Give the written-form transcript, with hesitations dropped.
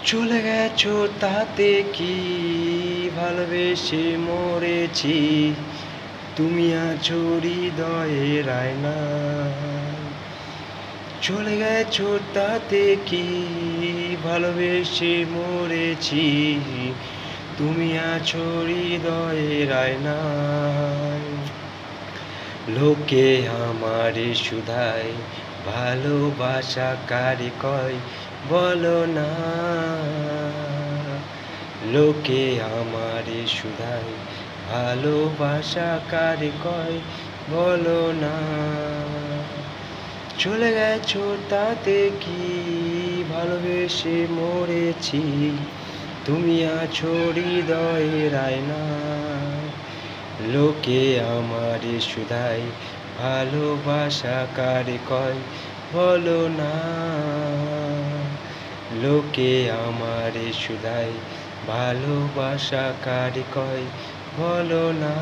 চলে গেছো তাতে কি ভালোবেসে মরেছি, তুমি আছো হৃদয়ের আয়নায়। চলে গেছো তাতে কি ভালোবেসে মরেছি, তুমি আছো হৃদয়ের আয়নায়। লোকে আমারে শুধায় ভালোবাসা কারে কয় বলো না। লোকে আমারে শুধায় ভালোবাসা কারে কয় বলো না। চলে গেছো তাতে কি ভালোবেসে মরেছি, তুমি আছো হৃদয়ের আয়নায়। লোকে আমারে শুধায় ভালোবাসা কারে কয় বলো না। লোকে আমারে শুধায় ভালোবাসা কারে কয় বলো না।